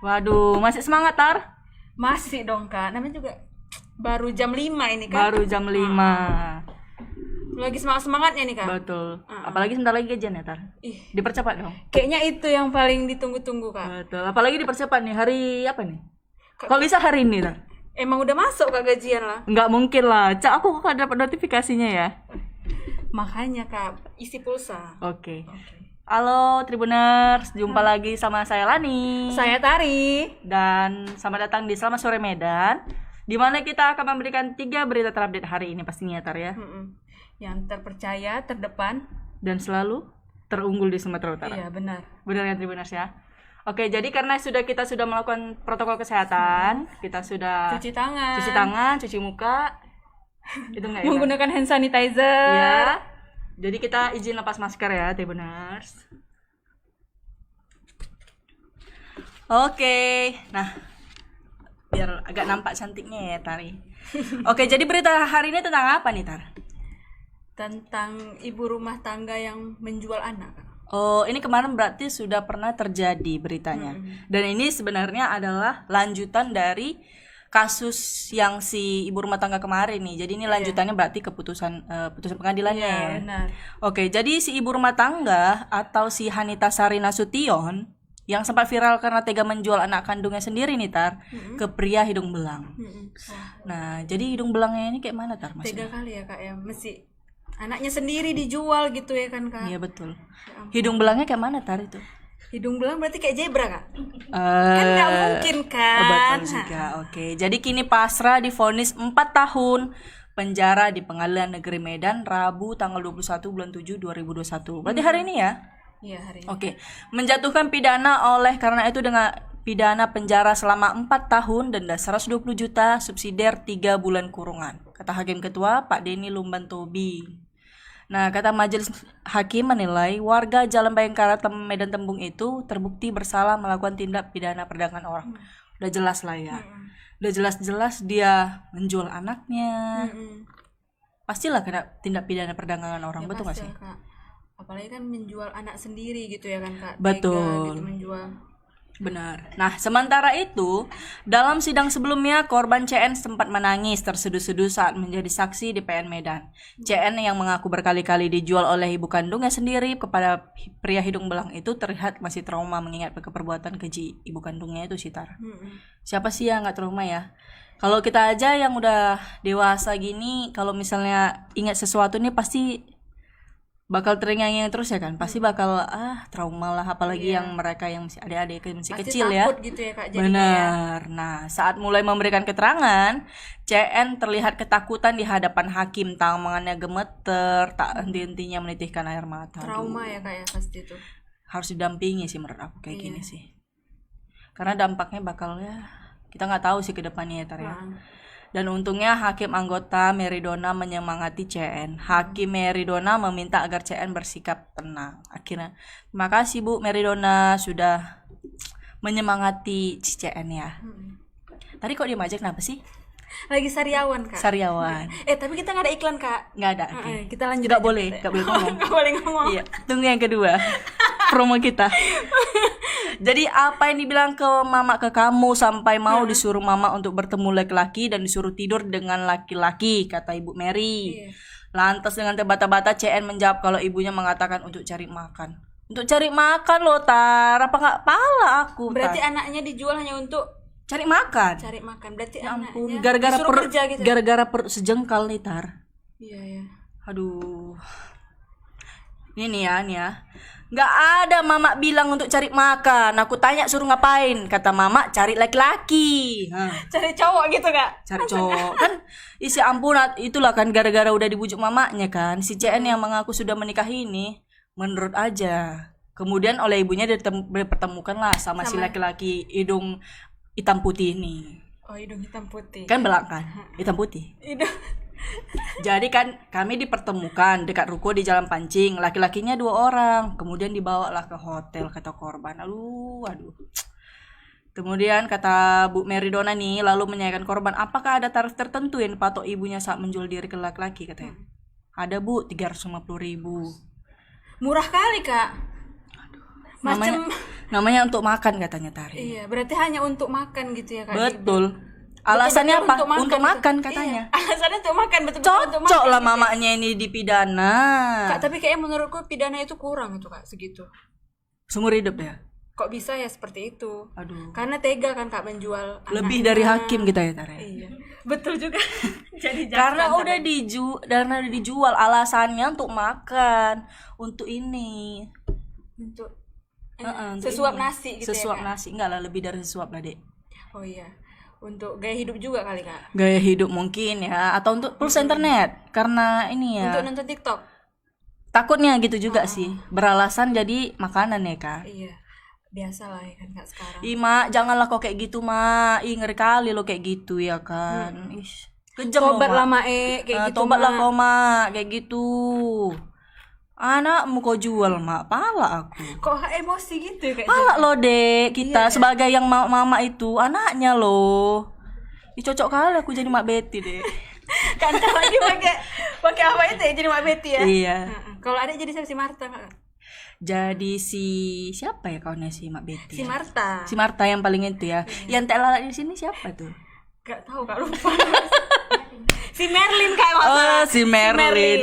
Waduh, masih semangat Tar? Masih dong kak, namanya juga baru jam 5 ini kan. Baru jam 5. Lagi semangat-semangatnya nih kak. Betul. Apalagi sebentar lagi gajian ya Tar? Ih, Dipercepat dong. kayaknya itu yang paling ditunggu-tunggu kak. Betul. Apalagi dipercepat nih, hari apa nih? Kok bisa hari ini Tar? Emang udah masuk kak gajian lah. Nggak mungkin lah. Cak, aku kok dapat notifikasinya ya. Makanya kak, isi pulsa. Oke. Halo Tribuners, jumpa lagi sama saya Lani. Saya Tari. Dan selamat datang di Selamat Sore Medan, di mana kita akan memberikan 3 berita terupdate hari ini pastinya Tar ya. Yang terpercaya, terdepan. Dan selalu terunggul di Sumatera Utara. Iya benar. Benar ya Tribuners ya. Oke, jadi karena kita sudah melakukan protokol kesehatan, kita sudah Cuci tangan. cuci muka, itu enggak ya? Kak? Menggunakan hand sanitizer. Ya. Jadi kita izin lepas masker ya, Tribuners. Oke, nah biar agak nampak cantiknya ya Tari. Oke, jadi berita hari ini tentang apa nih Tar? Tentang ibu rumah tangga yang menjual anak. Oh, ini kemarin berarti sudah pernah terjadi beritanya. Dan ini sebenarnya adalah lanjutan dari kasus yang si ibu rumah tangga kemarin nih. Jadi ini lanjutannya berarti keputusan pengadilannya Iya, ya. benar. Oke, jadi si ibu rumah tangga atau si Hanita Sari Nasution yang sempat viral karena tega menjual anak kandungnya sendiri nih Tar ke pria hidung belang. Wah, Nah, jadi hidung belangnya ini kayak mana Tar maksudnya? tega kali ya kak ya, mesti anaknya sendiri dijual gitu ya kan kak. Iya betul. Hidung belangnya kayak mana Tar itu? Hidung belang berarti kayak zebra kak? Kan nggak mungkin kan. Betul juga. Oke, jadi kini pasrah divonis 4 tahun penjara di Pengadilan Negeri Medan Rabu tanggal 21 bulan 7 2021. Berarti hari ini ya? Iya hari ini. Oke, menjatuhkan pidana oleh karena itu dengan pidana penjara selama 4 tahun, denda 120 juta, subsidiar 3 bulan kurungan. Kata Hakim Ketua Pak Denny Lumbantobi. Nah, kata majelis hakim menilai warga Jalan Bayangkara Medan Tembung itu terbukti bersalah melakukan tindak pidana perdagangan orang. Udah jelas lah ya. Udah jelas-jelas dia menjual anaknya. Pastilah kena tindak pidana perdagangan orang, betul nggak Pasti sih? lah, kak. Apalagi kan menjual anak sendiri gitu ya kan kak. Betul. Tega gitu menjual. Benar. Nah, sementara itu, dalam sidang sebelumnya, korban CN sempat menangis terseduh-seduh saat menjadi saksi di PN Medan. CN yang mengaku berkali-kali dijual oleh ibu kandungnya sendiri kepada pria hidung belang itu terlihat masih trauma mengingat perbuatan keji ibu kandungnya itu Sitar. Siapa sih yang nggak trauma ya? Kalau kita aja yang udah dewasa gini, kalau misalnya ingat sesuatu nih pasti bakal terngiang-ngiang terus ya kan, pasti bakal trauma lah, apalagi yang mereka yang masih adik-adik masih Pasti kecil ya. takut gitu ya kak jadinya ya. Benar. Nah, saat mulai memberikan keterangan, CN terlihat ketakutan di hadapan hakim, tangannya gemeter, tak henti-hentinya menitihkan air mata. Trauma ya kak ya pasti itu. Harus didampingi sih menurut aku kayak gini sih, karena dampaknya bakal ya kita nggak tahu sih ke depannya ya Tar ya. Dan untungnya hakim anggota Meridona menyemangati CN. Hakim Meridona meminta agar CN bersikap tenang. Akhirnya, terima kasih Bu Meridona sudah menyemangati CN ya. Tadi kok dia majek kenapa sih? Lagi sariawan kak. Sariawan. Tapi kita nggak ada iklan kak. Nggak ada. Oke. Kita lanjut. Nggak aja. boleh ngomong. Nggak boleh ngomong. Iya, tunggu yang kedua. Promo kita. Jadi apa yang dibilang ke mama ke kamu sampai mau disuruh mama untuk bertemu laki-laki dan disuruh tidur dengan laki-laki, kata Ibu Mary. Lantas dengan terbata-bata CN menjawab kalau ibunya mengatakan untuk cari makan. Untuk cari makan loh Tar, apa nggak pala aku Tar? Berarti anaknya dijual hanya untuk Cari makan. cari makan. Berarti Ya ampun, anaknya gara-gara disuruh kerja gitu. gara-gara perut sejengkal nih Tar. Iya ya. Aduh. Ini nih ya. Nggak ada mama bilang untuk cari makan. Aku tanya suruh ngapain. Kata mama cari laki-laki. Cari cowok gitu kak. Cari cowok. Kan isi ampun, itulah kan gara-gara udah dibujuk mamanya kan. Si CN yang mengaku sudah menikah ini menurut aja. Kemudian oleh ibunya dipertemukan lah sama si laki-laki hidung hitam putih ini. Oh hidung hitam putih. Kan belang kan? Hitam putih. Hidung. Jadi kan kami dipertemukan dekat ruko di Jalan Pancing. Laki-lakinya 2 orang. Kemudian dibawalah ke hotel, kata korban. Aduh. Kemudian kata Bu Meridona nih lalu menanyakan korban, apakah ada tarif tertentu yang dipatok ibunya saat menjual diri ke laki-laki, katanya. Ada Bu, 350.000. Murah kali kak. Namanya untuk makan katanya Tari. Iya, berarti hanya untuk makan gitu ya Kak. Betul. Alasannya apa? Betul-betul Untuk makan gitu. katanya. Iya, alasannya untuk makan, betul-betul untuk makan. Cocok lah mamanya ini dipidana. Kak, tapi kayaknya menurutku pidana itu kurang itu Kak, segitu. Seumur hidup ya. Kok bisa ya seperti itu? Aduh. Karena tega kan Kak menjual Lebih anaknya. dari hakim kita ya Tari. Iya, betul juga. Jadi Karena udah dijual alasannya untuk makan, untuk ini. untuk Untuk sesuap ini. nasi gitu Sesuap ya Kak? nasi, enggak lah, lebih dari sesuap lah Dek. Oh iya, untuk gaya hidup juga kali Kak. Gaya hidup mungkin ya, atau untuk pulsa internet karena ini ya. Untuk nonton TikTok. Takutnya gitu juga sih, beralasan jadi makanan ya Kak. Iya, biasa lah ya kan Kak sekarang. Ih Mak, janganlah kau kayak gitu Mak. Ih ngeri kali lo kayak gitu ya kan. Ih, kejam lo Tobat lah Mak. kayak gitu. Tobatlah Mak. kau Mak, kayak gitu. Anakmu kau jual Mak, pala aku. Kok emosi gitu ya Kak? Pala lo Dek, kita Iya. sebagai yang mama itu anaknya lo. Ih cocok kali aku jadi Mak Betty Dek. Kan lagi pakai apa itu ya jadi Mak Betty ya? Iya. Heeh. Kalau ada jadi siapa, si Marta Kak? Jadi siapa ya kawannya si Mak Betty? Si ya? Marta. Si Marta yang paling itu ya. Yang tak lalat di sini siapa tuh? Gak tahu Kak, lupa. Si Merlin Kak maksudnya. Oh, si Merlin.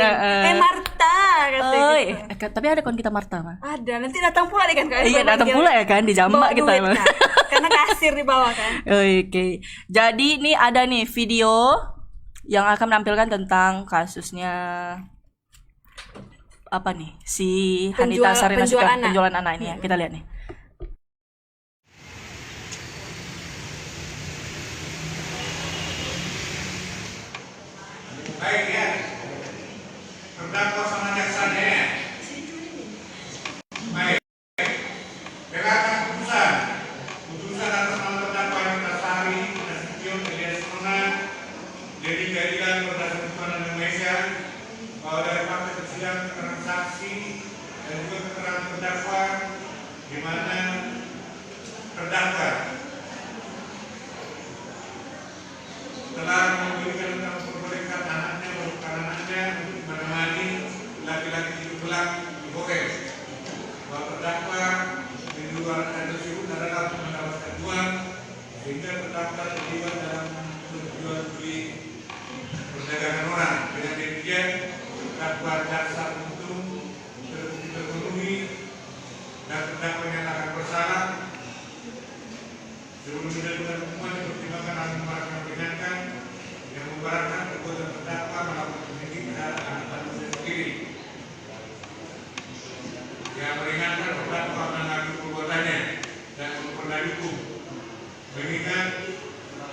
Marta kata Oh, gitu. tapi ada kon kita Marta mah. Ada, nanti datang pula deh kan Kak. Iya, datang pula ya kan di Jambak Bawa kita duit, emang. Kak. Karena kasir di bawah kan. Oke. Jadi nih ada nih video yang akan menampilkan tentang kasusnya apa nih? Si Hanita Sarina penjual anak. penjualan anak ini ya. Kita lihat nih. Baik ya, terdakwa sama jaksanya ya. Baik, dengarkan putusan atas nama terdakwa Hanita Sari Nasution Elias Mona, jadi keadilan berdasarkan ketuhanan Indonesia bahwa dari fakta persidangan keterangan saksi dan juga keterangan terdakwa di mana terdakwa telah memberikan tentang memperbolehkan anaknya merupakan anaknya untuk menemani laki-laki itu pulang di hotel. Bahwa terdakwa di luar tersebut adalah untuk mendapatkan uang sehingga terdakwa terlibat dalam berjual beli perdagangan orang. Dengan demikian terdakwa jaksa untung terbukti terpenuhi dan terdakwa nyatakan bersalah. Sebelum menjatuhkan hukuman dipertimbangkan hal yang meringankan yang memberatkan perbuatan terdakwa melakukan penyidik terhadap anak manusia sendiri. Yang meringankan terdakwa mengaku perbuatannya dan memperoleh hukum. Mengingat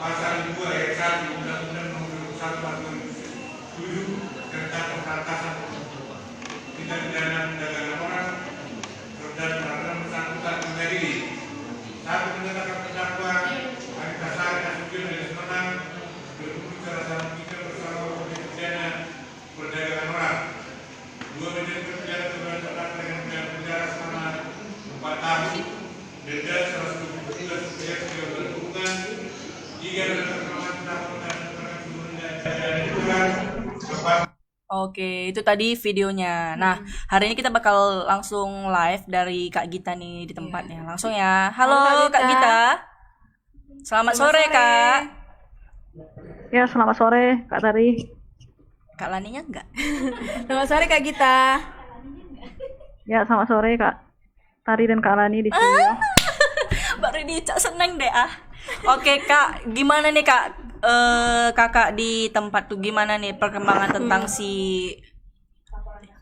pasal 2 ayat 1 Undang-Undang Nomor 21 Tahun 2007 tentang pemberantasan tindak pidana perdagangan orang dan peraturan bersangkutan menjadi satu menyatakan terdakwa Hanita Sari Nasution Elias Mona terbukti secara salah tiga bersama oleh pidana perdagangan orang. Dua menjatuhkan pidana terhadap terdakwa dengan pidana penjara selama 4 tahun, denda 120 juta rupiah sebagai berhubungan. Tiga menjatuhkan terdakwa dan terdakwa sebelumnya dan lepas. Oke, itu tadi videonya. Nah, hari ini kita bakal langsung live dari Kak Gita nih di tempatnya. Langsung ya. Halo, Halo, Kak Kak Gita. Selamat sore, Kak. Ya, selamat sore Kak Tari. Kak Laninya enggak? Selamat sore Kak Gita. Ya, selamat sore Kak Tari dan Kak Lani di sini. Mbak Rini, Cak seneng deh ah. Oke, Kak, gimana nih Kak? Kakak di tempat tuh gimana nih perkembangan tentang si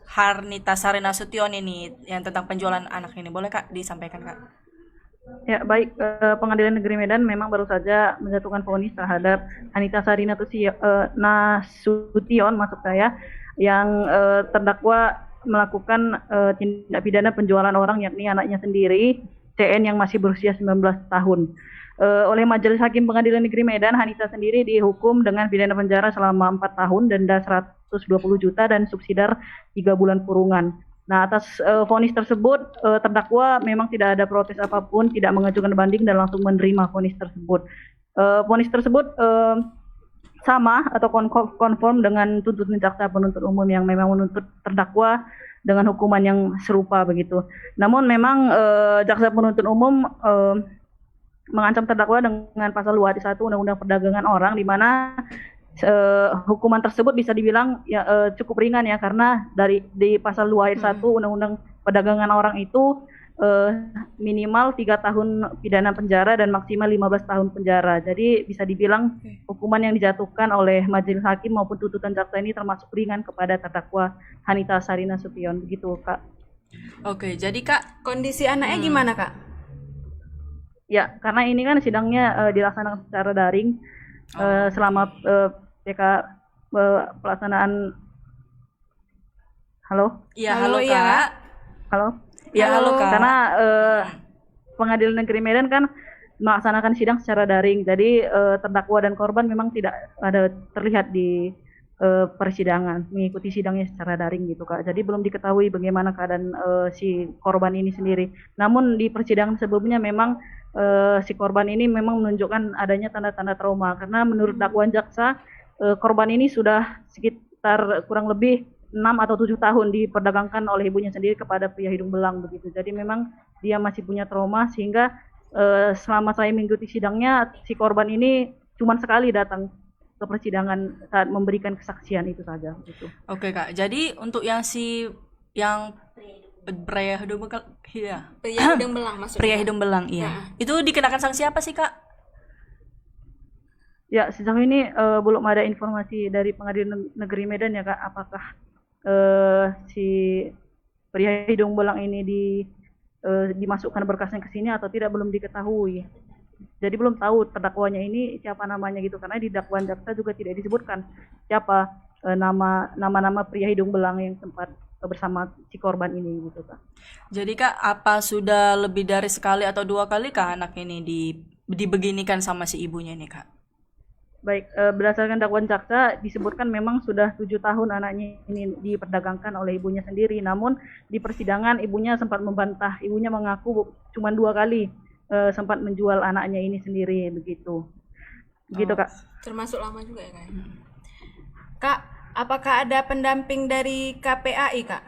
Hanita Sari Nasution ini yang tentang penjualan anak ini? Boleh Kak disampaikan Kak? Ya, baik. Pengadilan Negeri Medan memang baru saja menjatuhkan vonis terhadap Hanita Sari Nasution maksud saya yang terdakwa melakukan tindak pidana penjualan orang yakni anaknya sendiri CN yang masih berusia 19 tahun. Oleh Majelis Hakim Pengadilan Negeri Medan, Hanita sendiri dihukum dengan pidana penjara selama 4 tahun, denda 120 juta dan subsidiar 3 bulan kurungan. Nah, atas vonis tersebut terdakwa memang tidak ada protes apapun, tidak mengajukan banding dan langsung menerima vonis tersebut. Vonis tersebut sama atau konform dengan tuntutan jaksa penuntut umum yang memang menuntut terdakwa dengan hukuman yang serupa begitu. Namun memang jaksa penuntut umum mengancam terdakwa dengan pasal 2 ayat 1 Undang-Undang Perdagangan Orang, di mana hukuman tersebut bisa dibilang ya, cukup ringan ya, karena di pasal 2 ayat 1 Undang-Undang Perdagangan Orang itu minimal 3 tahun pidana penjara dan maksimal 15 tahun penjara. Jadi bisa dibilang hukuman yang dijatuhkan oleh majelis hakim maupun tuntutan jaksa ini termasuk ringan kepada terdakwa Hanita Sarina Sution, begitu Kak. Oke, jadi Kak, Kondisi anaknya gimana, Kak? Ya, karena ini kan sidangnya dilaksanakan secara daring selama pelaksanaan. Halo? ya Halo, halo iya, Kak. Halo? Ya halo Kak. Karena Pengadilan Negeri Medan kan melaksanakan sidang secara daring, jadi terdakwa dan korban memang tidak ada terlihat di persidangan, mengikuti sidangnya secara daring gitu Kak. Jadi belum diketahui bagaimana keadaan si korban ini sendiri. Namun di persidangan sebelumnya memang si korban ini memang menunjukkan adanya tanda-tanda trauma, karena menurut dakwaan jaksa korban ini sudah sekitar kurang lebih 6 atau 7 tahun diperdagangkan oleh ibunya sendiri kepada pria hidung belang begitu. Jadi memang dia masih punya trauma, sehingga selama saya mengikuti sidangnya si korban ini cuma sekali datang ke persidangan saat memberikan kesaksian, itu saja gitu. Oke Kak, jadi untuk yang pria hidung belang, iya. Pria hidung belang maksudnya. Pria hidung belang, iya. Itu dikenakan sanksi apa sih Kak? Ya, sejauh ini belum ada informasi dari Pengadilan Negeri Medan ya Kak, apakah si pria hidung belang ini dimasukkan berkasnya ke sini atau tidak, belum diketahui. Jadi belum tahu terdakwanya ini siapa namanya gitu, karena di dakwaan jaksa juga tidak disebutkan siapa nama pria hidung belang yang sempat bersama si korban ini gitu Kak. Jadi Kak, apa sudah lebih dari sekali atau 2 kali Kak anak ini dibeginikan sama si ibunya nih Kak? Baik, berdasarkan dakwaan jaksa disebutkan memang sudah 7 tahun anaknya ini diperdagangkan oleh ibunya sendiri. Namun di persidangan ibunya sempat membantah. Ibunya mengaku cuma 2 kali sempat menjual anaknya ini sendiri begitu. Begitu Kak. Termasuk lama juga ya, Kak? Kak, apakah ada pendamping dari KPAI, Kak?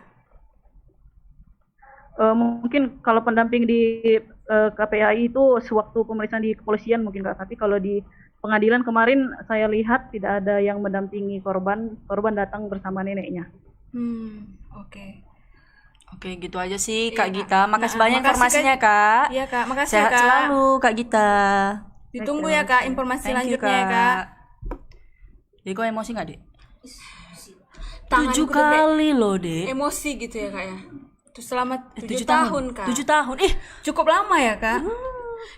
Mungkin kalau pendamping di KPAI itu sewaktu pemeriksaan di kepolisian mungkin Kak. Tapi kalau di pengadilan kemarin saya lihat tidak ada yang mendampingi korban datang bersama neneknya. Oke. Oke, gitu aja sih Iya, Kak Kak. Gita. Makasih banyak makasih, informasinya Kak. Iya, Kak. Makasih Sehat ya, Kak. selalu Kak Gita. Ditunggu ya, Kak, informasi Thank you, selanjutnya ya, Kak. Jadi kok emosi gak Dek? Tanganku 7 tuh kayak kali loh Dek. emosi gitu ya, Kak ya. Itu selama 7 7 tahun, Kak. 7 tahun. Cukup lama ya, Kak.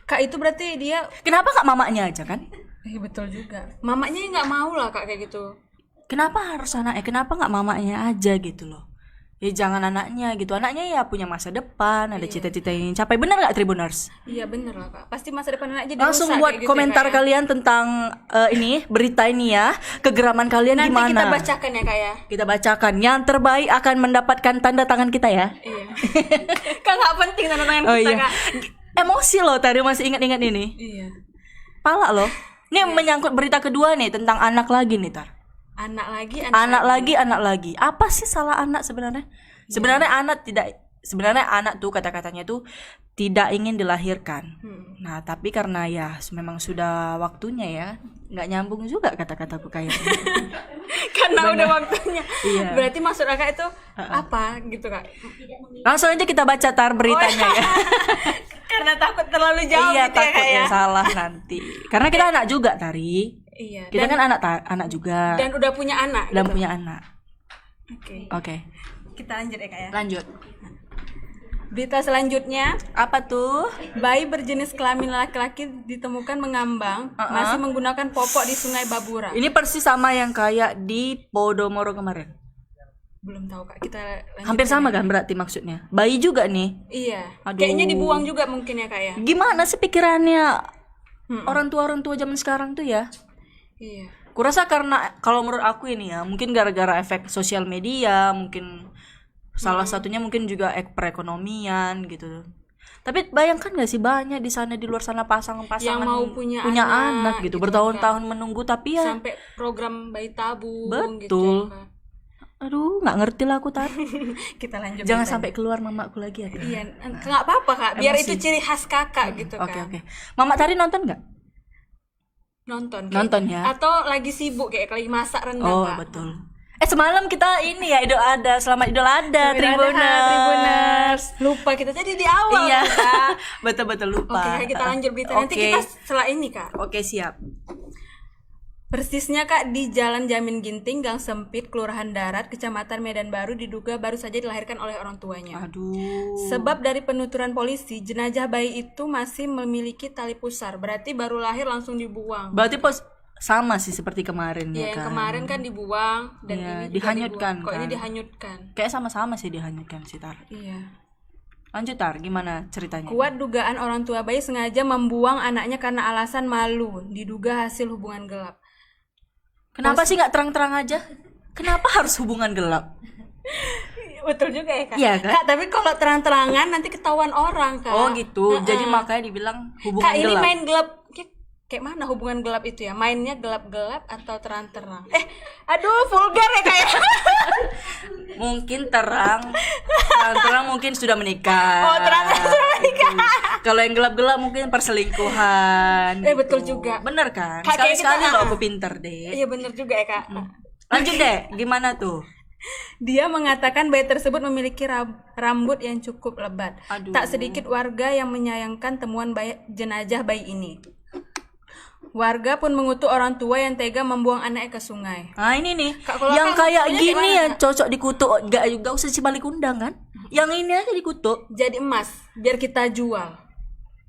Kak, itu berarti dia Kenapa Kak mamanya aja kan? betul juga. Mamanya nggak mau lah, Kak, kayak gitu. Kenapa harus anaknya? Kenapa nggak mamanya aja gitu loh? Ya jangan anaknya gitu. Anaknya ya punya masa depan, ada cita-cita yang capai. Bener nggak Tribuners? Iya, bener lah, Kak. Pasti masa depan anak jadi Langsung rusak buat kayak gitu komentar ya, Kak, ya. kalian tentang ini berita ini ya. Kegeraman kalian Nanti gimana? kita bacakan ya, Kak ya. Kita bacakan. Yang terbaik akan mendapatkan tanda tangan kita ya. Iya. Kak, nggak penting tanda tangan Oh kita, iya. Kak. Emosi loh tadi masih ingat-ingat ini. Iya. Pala loh. Ini menyangkut berita kedua nih tentang anak lagi nih Tar. Anak lagi. Anak lagi. Apa sih salah anak sebenarnya? Sebenarnya anak tuh kata-katanya tuh tidak ingin dilahirkan. Nah, tapi karena ya memang sudah waktunya ya, nggak nyambung juga kata-kataku kayaknya. Karena udah waktunya. Iya. Berarti maksud Kakak itu apa gitu, Kak? Langsung aja kita baca Tar beritanya ya. Karena takut terlalu jauh Iya, gitu ya, Kak takutnya ya. salah nanti. Karena kita anak juga Tari. Iya. Kita kan anak juga. Dan udah punya anak. Dan gitu. punya anak. Oke. Oke. Kita lanjut ya, Kak ya. Lanjut. Berita selanjutnya, Apa tuh? bayi berjenis kelamin laki-laki ditemukan mengambang masih menggunakan popok di Sungai Babura. Ini persis sama yang kayak di Podomoro kemarin. Belum tahu, Kak. Kita lanjut. Hampir sama kan berarti maksudnya. Bayi juga nih. Iya. Aduh. Kayaknya dibuang juga mungkin ya, Kak ya. Gimana sih pikirannya orang tua zaman sekarang tuh ya? Iya. Kurasa karena kalau menurut aku ini ya, mungkin gara-gara efek sosial media, mungkin salah satunya mungkin juga perekonomian gitu. Tapi bayangkan gak sih banyak di sana di luar sana pasangan-pasangan Yang mau punya anak gitu, gitu bertahun-tahun menunggu tapi ya sampai program bayi tabung betul. gitu ya, Kak. Aduh, nggak ngerti lah aku, Tar. Kita lanjut. Jangan beritanya. sampai keluar mamaku lagi ya, Tar. Iya, nggak apa-apa Kak. Biar Emosi. itu ciri khas Kakak gitu kan. Oke. Mama Tari nonton nggak? Nonton. Nonton ya. Atau lagi sibuk kayak lagi masak rendang Oh, Kak. betul. Semalam kita ini ya Idul Adha. Selamat Idul Adha, Tribuners. Lupa kita jadi di awal Iya. Kak. Betul lupa. Oke, kita lanjut berita. Nanti Oke. kita setelah ini Kak. Oke, siap. Persisnya Kak di Jalan Jamin Ginting, Gang Sempit, Kelurahan Darat, Kecamatan Medan Baru diduga baru saja dilahirkan oleh orang tuanya. Aduh. Sebab dari penuturan polisi, jenazah bayi itu masih memiliki tali pusar. Berarti baru lahir langsung dibuang. Berarti sama sih seperti kemarin Ya, ya yang kan. kemarin kan dibuang dan Iya, ini juga dihanyutkan dibuang. Kok ini kan. dihanyutkan? Kayak sama-sama sih dihanyutkan sih, Tar. Iya. Lanjut, Tar. Gimana ceritanya? Kuat dugaan orang tua bayi sengaja membuang anaknya karena alasan malu, diduga hasil hubungan gelap. Kenapa sih nggak terang-terang aja? Kenapa harus hubungan gelap? Betul juga ya Kak. Iya, Kak. Kak, tapi kalau terang-terangan nanti ketahuan orang Kak. Oh gitu. Jadi makanya dibilang hubungan Kak, ini gelap. main gelap. Kayak mana hubungan gelap itu ya? Mainnya gelap-gelap atau terang-terang? Aduh, vulgar ya kayak. Mungkin terang mungkin sudah menikah. Oh, terang-terang sudah menikah. Gitu. Kalau yang gelap-gelap mungkin perselingkuhan. Betul juga. Bener kan? Kak, kayak Sekali-sekali kita- loh aku pinter deh. Iya bener juga ya Kak. Lanjut deh. Gimana tuh? Dia mengatakan bayi tersebut memiliki rambut yang cukup lebat. Aduh. Tak sedikit warga yang menyayangkan temuan jenazah bayi ini. Warga pun mengutuk orang tua yang tega membuang anaknya ke sungai. Nah ini nih, Kak, kalau yang Kak kayak maksudnya gini gimana, ya Kak? cocok dikutuk. Gak usah balik undang kan? Yang ini aja dikutuk. Jadi emas, biar kita jual.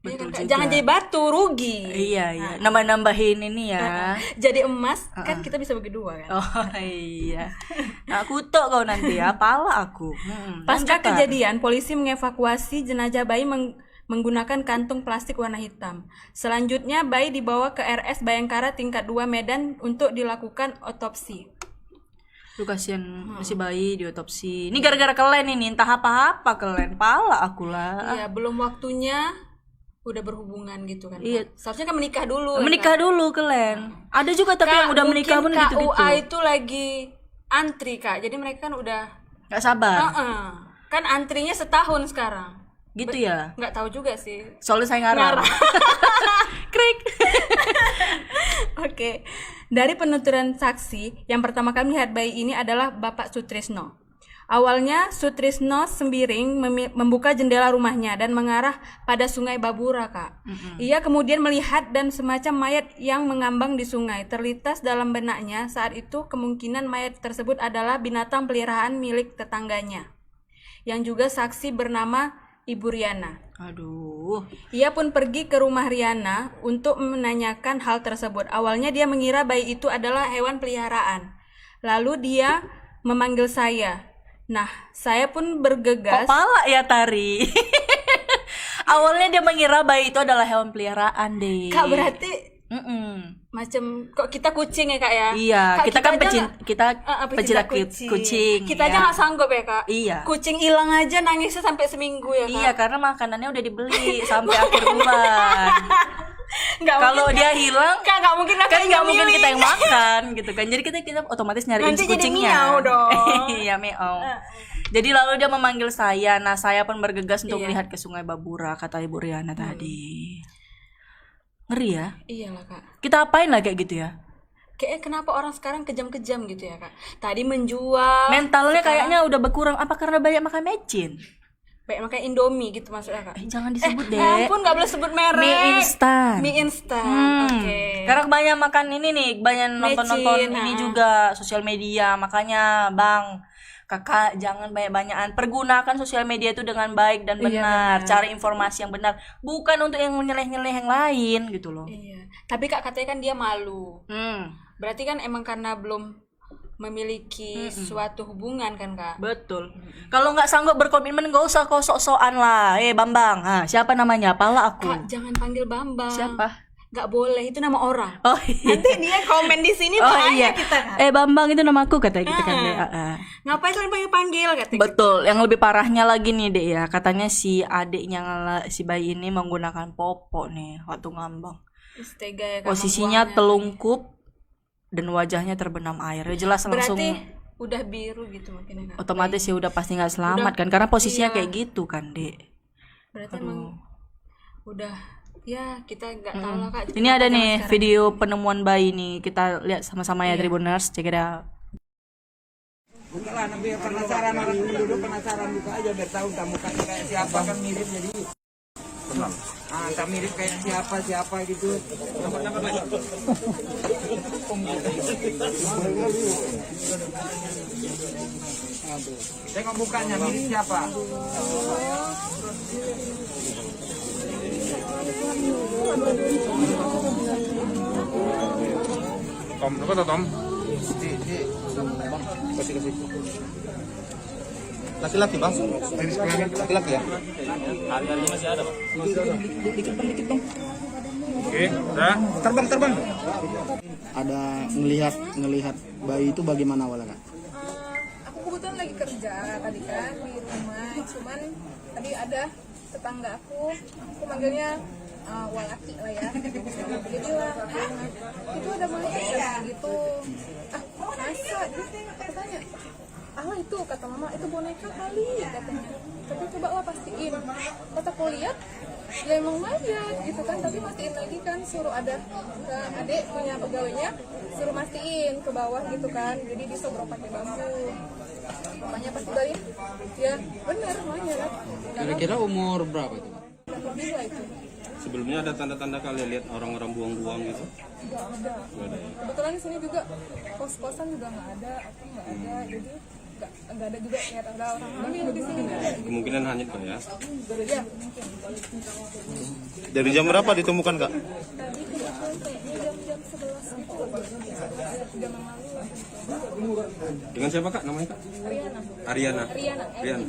Iya Betul kan, Kak? juga. Jangan jadi batu, rugi. Iya. Nambah-nambahin ini ya. Jadi emas, kan kita bisa bagi dua kan. Oh iya. Nah, kutuk kau nanti ya, pala aku. Pasca lanjut, Kak. kejadian, polisi mengevakuasi jenazah bayi menggunakan kantung plastik warna hitam. Selanjutnya, bayi dibawa ke RS Bayangkara tingkat 2 Medan untuk dilakukan otopsi. Lu kasihan si bayi diotopsi. Ini gara-gara kalian ini, entah apa-apa kalian. Pala aku lah. Iya, belum waktunya udah berhubungan gitu kan. Iya. Kak? Seharusnya kan menikah dulu. Menikah dulu kalian. Ada juga tapi yang udah menikah pun mungkin gitu-gitu. KUA itu lagi antri Kak. Jadi mereka kan udah Gak sabar. kan antrinya setahun sekarang. Gitu ya. Nggak tahu juga sih. Soalnya saya ngarang. Krik. Oke. Dari penuturan saksi, yang pertama kali melihat bayi ini adalah Bapak Sutrisno. Awalnya Sutrisno sembiring membuka jendela rumahnya dan mengarah pada Sungai Babura, Kak. Ia kemudian melihat dan semacam mayat yang mengambang di sungai. Terlintas dalam benaknya saat itu kemungkinan mayat tersebut adalah binatang peliharaan milik tetangganya, yang juga saksi bernama Ibu Riana. Aduh. Ia pun pergi ke rumah Riana untuk menanyakan hal tersebut. Awalnya dia mengira bayi itu adalah hewan peliharaan. Lalu dia memanggil saya. Nah, saya pun bergegas. Kok pala ya Tari? Awalnya dia mengira bayi itu adalah hewan peliharaan deh. Kak, berarti macam kok kita kucing ya Kak ya? Iya, Kak, kita kan aja kita pecinta kucing. Kita aja ya. nggak sanggup ya Kak? Iya. Kucing hilang aja nangisnya sampai seminggu ya Kak? Iya, karena makanannya udah dibeli sampai akhir bulan. Nggak Kalau mungkin, dia Kak. hilang, Kak, nggak mungkin Kakak kan nggak yang mungkin milih. kita yang makan gitu kan. Jadi kita otomatis nyariin Nanti si jadi kucingnya. miau dong. Iya, miau. Jadi lalu dia memanggil saya. Nah, saya pun bergegas untuk Iya. melihat ke Sungai Babura, kata Ibu Riana tadi. Ngeri ya. Iyalah Kak. Kita apain lah kayak gitu ya? Kayaknya kenapa orang sekarang kejam-kejam gitu ya Kak? Tadi menjual. Mentalnya sekarang kayaknya udah berkurang. Apa karena banyak makan mecin? banyak makan Indomie gitu maksudnya Kak. Jangan disebut deh. Ampun, nggak boleh sebut merek. Mie instan. Mie instan. Oke. Karena banyak makan ini nih, banyak nonton-nonton Mecin, ini juga sosial media. Makanya Bang, Kakak jangan banyak-banyakan. Pergunakan sosial media itu dengan baik dan benar. Cari informasi yang benar, bukan untuk yang nyeleh-nyeleh yang lain gitu loh. Iya. Tapi Kak katanya kan dia malu. Hmm, Berarti kan emang karena belum memiliki suatu hubungan kan Kak? betul. Kalau nggak sanggup berkomitmen nggak usah kau sok-sokan lah. Bambang, siapa namanya? Pala aku. Kak jangan panggil Bambang. Siapa? Nggak boleh, itu nama orang. Oh iya. Nanti dia komen di sini Oh bahaya iya. kita Kak. Bambang itu nama aku kata gitu kan deh. Ngapain kalian panggil katanya? Betul. Yang lebih parahnya lagi nih dek ya, katanya si adiknya si bayi ini menggunakan popok nih waktu ngambang. Tega ya Kak, Posisinya membuangnya. telungkup dan wajahnya terbenam air. Ya jelas langsung Berarti udah biru gitu mungkin. Otomatis ya udah pasti nggak selamat kan, karena posisinya kayak gitu kan, Dek. Berarti emang udah ya kita nggak tahu lah Kak. Ini ada zaman nih sekarang. video penemuan bayi nih, kita lihat sama-sama ya Tribuners, check it out. Buka lah, biar penasaran orang dulu penasaran buka aja biar tahu tak muka kayak siapa kan mirip jadi. Tak mirip kayak siapa gitu. Tengok mukanya mirip siapa. Tom, apa tuh Tom? Laki-laki bang? Laki-laki ya? Hari-harinya masih ada bang? Dikit bang. Oke, udah. Terbang. Ada ngelihat bayi itu bagaimana awalnya Kak? Aku kebetulan lagi kerja tadi kan di rumah, cuman tadi ada tetangga aku manggilnya walaki lah ya, dia bilang itu ada malaikat gitu, masa aku tanya itu kata mama itu boneka kali katanya, tapi coba lah pastiin, pas aku lihat ya emang mayat gitu kan, tapi mastiin lagi kan, suruh ada ke adik punya pegawainya suruh mastiin ke bawah gitu kan, jadi disobrok pakai bambu. Makanya pas udah ya benar mayat. Kira-kira umur berapa itu? Lebih lah itu. Sebelumnya ada tanda-tanda kalian lihat orang-orang buang-buang gitu? Nggak ada. Kebetulan di sini juga kos-kosan juga nggak ada, aku nggak ada, jadi nggak ada juga lihat ada orang hamil di sini. Kemungkinan hanyut kan ya? Ya mungkin. Dari jam berapa ditemukan kak? Tadi kebetulan kayaknya jam 11 gitu, jam yang lalu. Dengan siapa kak namanya kak? Ariana. Ariana.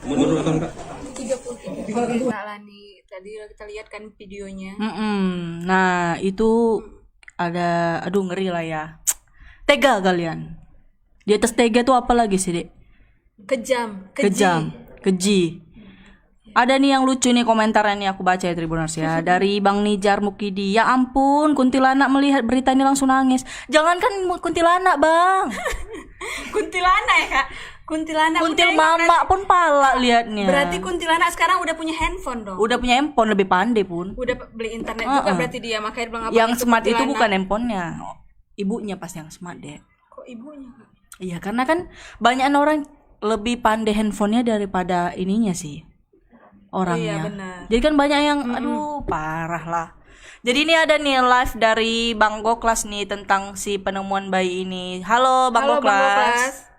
Umur berapa tahun kak? 33. Kak Lani tadi kita lihat kan videonya. Nah itu ada, aduh ngeri lah ya. Tega kalian. Di atas tega tuh apa lagi sih, Dek? Kejam. Keji. Ada nih yang lucu nih komentarnya nih, aku baca ya Tribuners ya. Dari Bang Nijar Mukidi. Ya ampun, kuntilanak melihat berita ini langsung nangis. Jangankan kuntilanak, Bang. Kuntilanak ya Kak? Kuntilanak. Kuntil mama pun pala liatnya. Berarti kuntilanak sekarang udah punya handphone dong. Udah punya handphone, lebih pandai pun. Udah beli internet juga berarti dia, makanya bilang apa Yang smart itu kuntilanak. bukan handphonenya, ibunya pas yang smart, Dek. Kok ibunya Kak? Iya, karena kan banyak orang lebih pandai handphonenya daripada ininya sih, orangnya. Iya, benar. Jadi kan banyak yang aduh parah lah. Jadi ini ada nih live dari Bang Goklas nih tentang si penemuan bayi ini. Halo Bang Halo Bang Goklas. Goklas.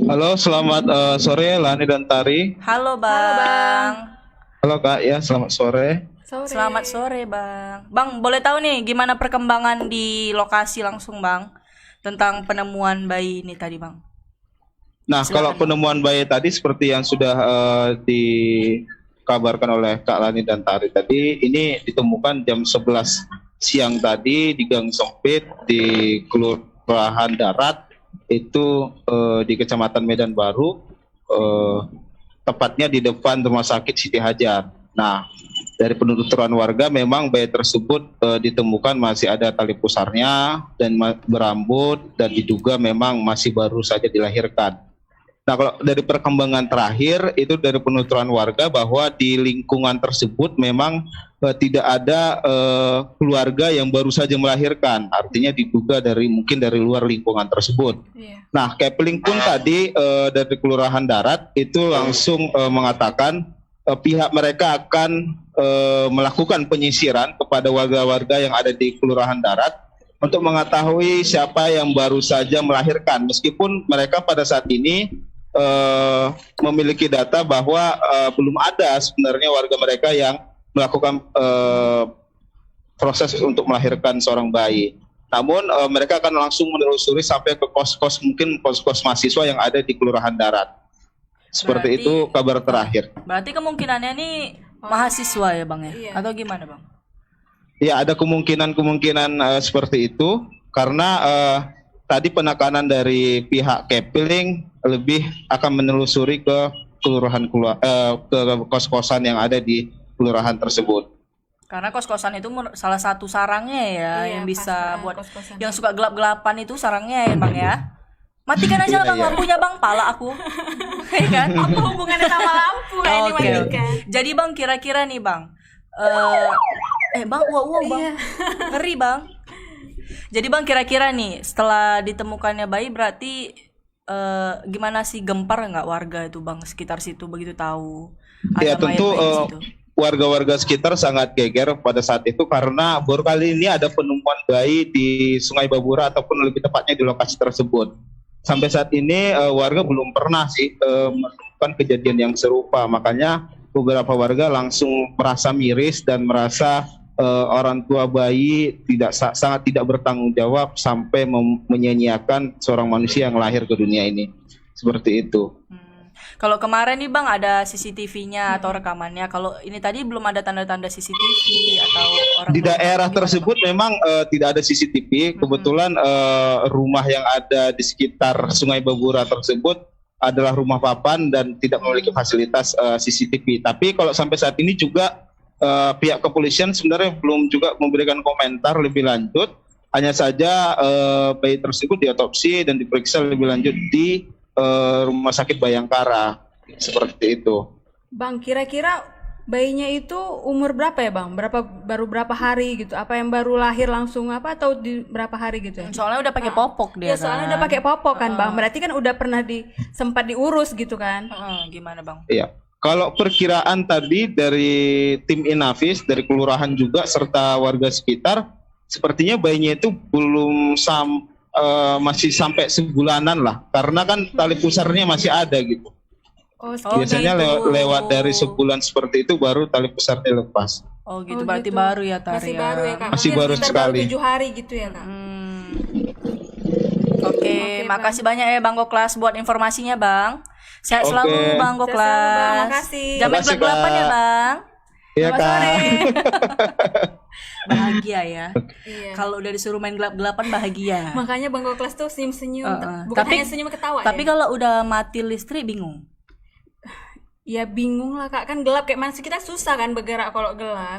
Halo, selamat sore Lani dan Tari. Halo Bang. Halo Kak, ya selamat sore. Selamat sore Bang. Bang, boleh tahu nih gimana perkembangan di lokasi langsung Bang tentang penemuan bayi ini tadi Bang? Nah, kalau penemuan bayi tadi seperti yang sudah dikabarkan oleh Kak Lani dan Tari tadi, ini ditemukan jam 11 siang tadi di Gang Sempit di Kelurahan Darat, itu di Kecamatan Medan Baru, tepatnya di depan Rumah Sakit Siti Hajar. Nah, dari penuturan warga memang bayi tersebut ditemukan masih ada tali pusarnya dan berambut dan diduga memang masih baru saja dilahirkan. Nah, kalau dari perkembangan terakhir itu dari penuturan warga bahwa di lingkungan tersebut memang tidak ada keluarga yang baru saja melahirkan, artinya diduga mungkin dari luar lingkungan tersebut. Iya. Nah, Kepling pun tadi dari Kelurahan Darat itu langsung mengatakan pihak mereka akan melakukan penyisiran kepada warga-warga yang ada di Kelurahan Darat untuk mengetahui siapa yang baru saja melahirkan, meskipun mereka pada saat ini memiliki data bahwa belum ada sebenarnya warga mereka yang melakukan proses untuk melahirkan seorang bayi. Namun mereka akan langsung menelusuri sampai ke kos-kos, mungkin kos-kos mahasiswa yang ada di Kelurahan Darat. Seperti itu kabar terakhir. Berarti kemungkinannya nih mahasiswa ya Bang ya? Iya. Atau gimana Bang? Ya, ada kemungkinan ke-seperti itu karena tadi penekanan dari pihak Kepling lebih akan menelusuri ke kelurahan ke kos-kosan yang ada di kelurahan tersebut. Karena kos-kosan itu salah satu sarangnya ya Iya, yang bisa pas, buat kos-kosan. yang suka gelap-gelapan itu sarangnya ya Bang ya. Matikan aja lah Bang lampunya Bang, pala aku. Iya kan? Apa hubungannya sama lampu kayak ini Oke. matikan? Jadi Bang kira-kira nih Bang. Bang, wow Bang. Ngeri Bang. Jadi Bang kira-kira nih setelah ditemukannya bayi berarti gimana sih, gempar nggak warga itu Bang sekitar situ begitu tahu Ya ada mayat tentu bayi di situ? warga-warga sekitar sangat geger pada saat itu karena baru kali ini ada penemuan bayi di Sungai Babura ataupun lebih tepatnya di lokasi tersebut. Sampai saat ini warga belum pernah sih menemukan kejadian yang serupa. Makanya beberapa warga langsung merasa miris dan merasa orang tua bayi sangat tidak bertanggung jawab sampai menyanyiakan seorang manusia yang lahir ke dunia ini. Seperti itu. Kalau kemarin nih Bang ada CCTV-nya atau rekamannya. Kalau ini tadi belum ada tanda-tanda CCTV atau orang Di daerah tersebut memang tidak ada CCTV. Kebetulan rumah yang ada di sekitar Sungai Babura tersebut adalah rumah papan dan tidak memiliki fasilitas CCTV. Tapi kalau sampai saat ini juga pihak kepolisian sebenarnya belum juga memberikan komentar lebih lanjut. Hanya saja bayi tersebut diotopsi dan diperiksa lebih lanjut di Rumah Sakit Bayangkara, seperti itu. Bang, kira-kira bayinya itu umur berapa ya Bang? Baru berapa hari gitu? Apa yang baru lahir langsung apa atau di berapa hari gitu ya? Soalnya udah pakai popok dia Ya soalnya kan. udah pakai popok kan Bang. Berarti kan udah pernah sempat diurus gitu kan? Gimana Bang? Iya. Kalau perkiraan tadi dari tim Inavis, dari kelurahan juga serta warga sekitar, sepertinya bayinya itu belum masih sampai sebulanan lah, karena kan tali pusarnya masih ada gitu. Oh, Biasanya gitu. lewat dari sebulan seperti itu baru tali pusarnya lepas. Oh gitu, Oh, berarti gitu. baru ya Tar Masih ya. baru ya Kak? Masih Mungkin baru sekitar sekali. 7 hari gitu ya Kak? Oke, makasih banyak ya Bang Goklas buat informasinya Bang. Sehat selalu Bang Sehat selalu, Goklas. Bang. Makasih. Jangan main Makasih, gelap-gelapan ya Kak. Bang. Iya Selamat Kak. sore. Bahagia ya. Iya. Kalau udah disuruh main gelap-gelapan bahagia. Makanya Bang Goklas tuh senyum-senyum, bukan Tapi- hanya senyum ketawa Tapi ya. kalau udah mati listrik bingung. Ya bingung lah Kak, kan gelap kayak mana sih, kita susah kan bergerak kalau gelap.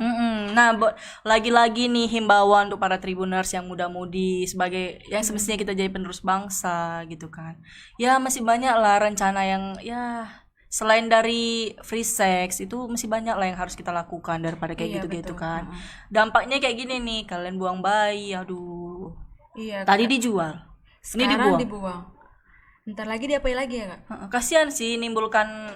Nah, lagi-lagi nih himbauan untuk para tribuners yang muda-mudi sebagai yang semestinya kita jadi penerus bangsa gitu kan. Ya masih banyak lah rencana yang ya selain dari free sex itu masih banyak lah yang harus kita lakukan daripada kayak Iya, gitu-gitu betul. kan. Dampaknya kayak gini nih, kalian buang bayi, aduh. Iya. Tadi Kak. dijual. Ini Sekarang dibuang. dibuang. Ntar lagi diapain lagi ya Kak? Kasihan sih nimbulkan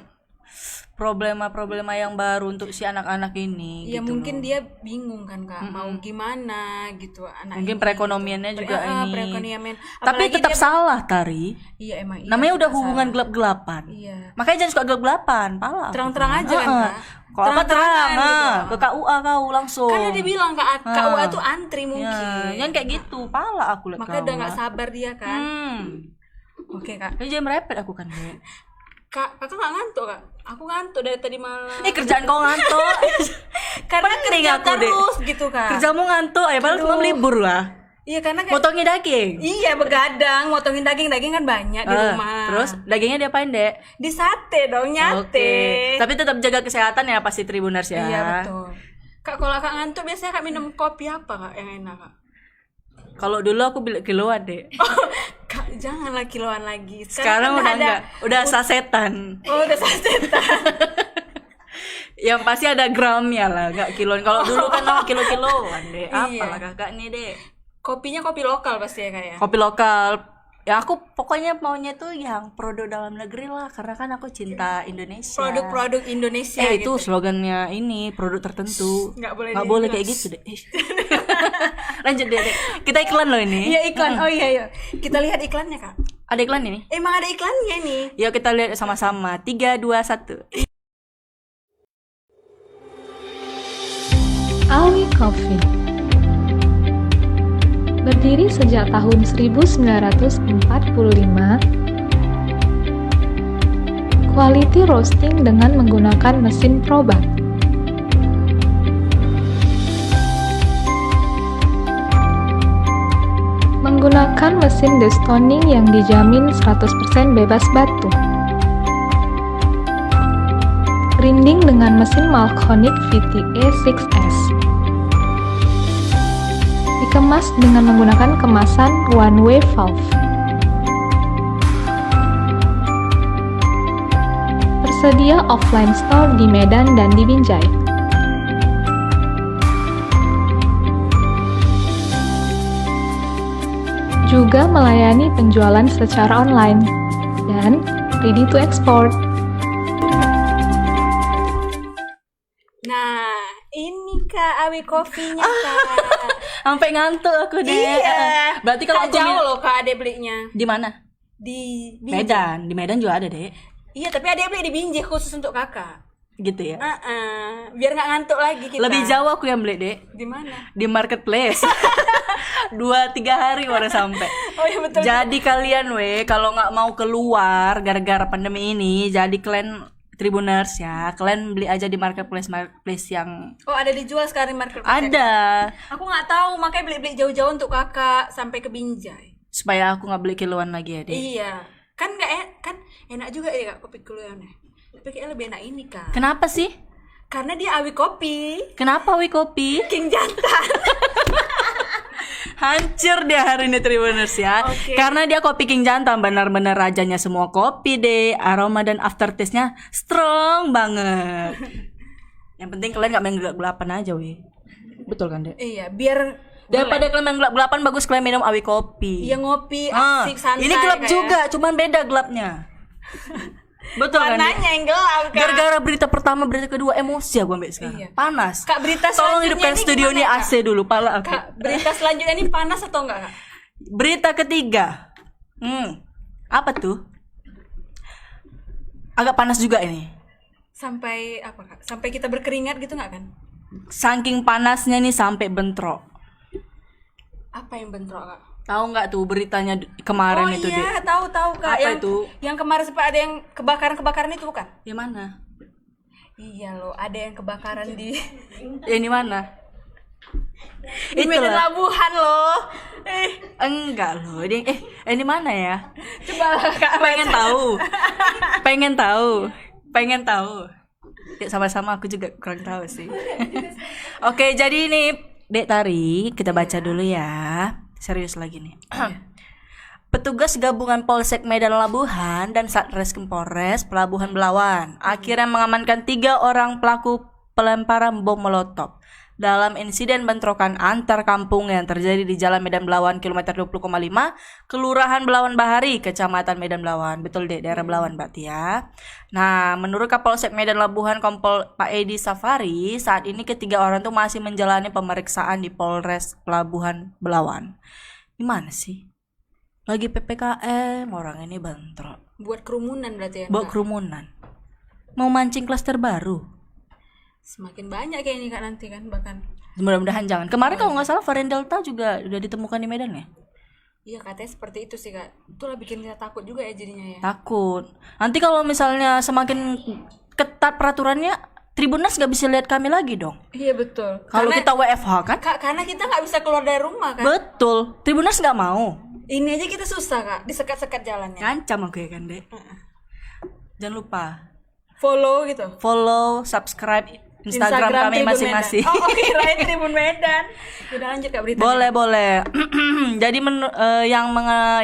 problema-problema yang baru untuk si anak-anak ini Ya gitu mungkin loh. dia bingung kan Kak, mau gimana gitu anak Mungkin ini, perekonomiannya gitu. juga ini. Perekonomian. Tapi Apalagi tetap dia- salah Tari. Iya emang. Iya, Namanya udah tetap hubungan salah. gelap-gelapan. Iya. Makanya jangan suka gelap-gelapan, pala. aku. Terang-terang aja kan, Heeh. Kak? Kalau apa terang, Terang-terangan gitu. ke KUA kau langsung. Kan udah dibilang Kak, KUA tuh antri mungkin. Ya, yang kayak gitu, pala aku liat Makanya kau. udah nggak sabar dia kan. Oke Kak. Ini jangan merepet aku kan, Dek. Kakak nggak ngantuk Kak? Aku ngantuk dari tadi malam. Kerjaan kau ngantuk. Karena Penting kerja aku, Dek. terus gitu Kak. Kerjamu ngantuk, ya padahal cuma libur lah. Iya karena kayak Motongin daging. Iya begadang, motongin daging kan banyak di rumah. Terus dagingnya diapain, Dek? di sate dong, nyate. Tapi tetap jaga kesehatan ya pasti Tribuners ya. Iya betul. Kak kalau Kak ngantuk biasanya Kak minum kopi apa Kak yang enak Kak? Kalau dulu aku beli kiloan, Dek. Kak janganlah kiloan lagi. Sekarang udah kan enggak, udah sasetan. Oh udah sasetan. Yang pasti ada gramnya lah, enggak kiloan. Kalau dulu kan kilo-kiloan, Dek. Iya. Apalah kakak nih, Dek. Kopinya kopi lokal pasti ya Kak ya? Kopi lokal. Ya aku pokoknya maunya tuh yang produk dalam negeri lah, karena kan aku cinta Indonesia. Produk-produk Indonesia itu gitu. slogannya ini produk tertentu. Nggak boleh Nggak boleh dibilang. kayak gitu, Dek. Lanjut, Dek. Kita iklan loh ini. Iya iklan. Oh iya. Kita lihat iklannya Kak. Ada iklan ini? Emang ada iklannya nih. Yuk kita lihat sama-sama. 3, 2, 1. Alwi Coffee berdiri sejak tahun 1945. Quality roasting dengan menggunakan mesin Probat. Menggunakan mesin destoning yang dijamin 100% bebas batu. Grinding dengan mesin Malconic VTA 6S. dikemas dengan menggunakan kemasan one-way valve. Tersedia offline store di Medan dan di Binjai. Juga melayani penjualan secara online dan ready to export. Nah, ini Kak Awi kopinya Kak. Sampai ngantuk aku deh. Iya. Berarti kalau Kak, aku jauh loh Kak Ade belinya. di mana? Di Binjai. Medan. Di Medan juga ada, Dek. Iya, tapi Ade beli di Binjai khusus untuk Kakak. Gitu ya. Biar nggak ngantuk lagi kita. Lebih jauh aku yang beli, Dek. Di mana? Di marketplace. 2-3 hari baru sampai. Oh iya betul. Jadi kalian kalau nggak mau keluar gara-gara pandemi ini, jadi kalian Tribuners ya, kalian beli aja di marketplace yang Oh, ada dijual sekarang di marketplace. ada, Aku nggak tahu, makanya beli-beli jauh-jauh untuk Kakak sampai ke Binjai. supaya aku nggak beli kiloan lagi ya, Dek. Iya. Kan kan enak juga ya Kak kopi kiloannya. Tapi kayaknya lebih enak ini Kak. Kenapa sih? Karena dia Awi kopi. Kenapa kopi? King jantan. Hancur dia hari ini Tribuners ya. Oke. Karena dia kopi King Jantan, benar-benar rajanya semua kopi deh. Aroma dan aftertaste-nya strong banget. Yang penting kalian gak main gelap-gelapan aja Betul kan, Dek? Iya, biar Daripada kalian main gelap-gelapan, bagus kalian minum Awi kopi. Iya ngopi Ah, asik santai. ini gelap kayak. juga, cuman beda gelapnya. Betul kan, Dek? Warnanya yang gelap Kak. Gara-gara berita pertama, berita kedua, emosi aku sampai sekarang. Iya. Panas. Kak, berita Tolong selanjutnya hidupkan ini studio ini gimana, AC dulu, pala aku. Kak, berita selanjutnya ini panas atau enggak Kak? Berita ketiga. Apa tuh? Agak panas juga ini. Sampai apa Kak? Sampai kita berkeringat gitu enggak kan? Saking panasnya nih sampai bentrok. Apa yang bentrok Kak? Tahu nggak tuh beritanya kemarin itu, iya, Dek? tahu Kak. Apa yang, itu? Yang kemarin sempat ada yang kebakaran itu bukan? Di mana? Iya loh, ada yang kebakaran di Ini mana? di Medan Itulah. Labuhan loh. Enggak loh. Ini mana ya? Coba lah Kak Pengen tahu. Pengen tahu. Ya, sama-sama aku juga kurang tahu sih. Oke, jadi ini Dek Tari, kita baca dulu ya. Serius lagi nih. Petugas gabungan Polsek Medan Labuhan dan Satreskrim Polres Pelabuhan Belawan akhirnya mengamankan 3 orang pelaku pelemparan bom molotov dalam insiden bentrokan antar kampung yang terjadi di Jalan Medan Belawan kilometer 20,5 Kelurahan Belawan Bahari, Kecamatan Medan Belawan. Betul Dek, daerah Belawan berarti ya. Nah, menurut Kapolsek Medan Labuhan Kompol Pak Edi Safari, saat ini ketiga orang tuh masih menjalani pemeriksaan di Polres Pelabuhan Belawan. Gimana sih? Lagi PPKM, orang ini bentrok. buat kerumunan berarti ya. Bawa Kak? kerumunan. Mau mancing klaster baru. Semakin banyak kayak ini Kak nanti kan bahkan. Mudah-mudahan jangan. Kemarin kalau nggak salah varian Delta juga udah ditemukan di Medan ya? Iya katanya seperti itu sih Kak. Itulah bikin kita takut juga ya jadinya ya. Takut. Nanti kalau misalnya semakin ketat peraturannya, Tribuners nggak bisa lihat kami lagi dong. Iya betul. Kalau Karena- kita WFH kan? Kak, karena kita nggak bisa keluar dari rumah kan. Betul. Tribuners nggak mau. Ini aja kita susah Kak, disekat-sekat jalannya. Ngancam aku ya kan, Dek. Jangan lupa Follow gitu. follow, subscribe Instagram kami Tribun masing-masing. Medan. Oh, kirain Tribun Medan. Udah lanjut Kak beritanya. Boleh. Jadi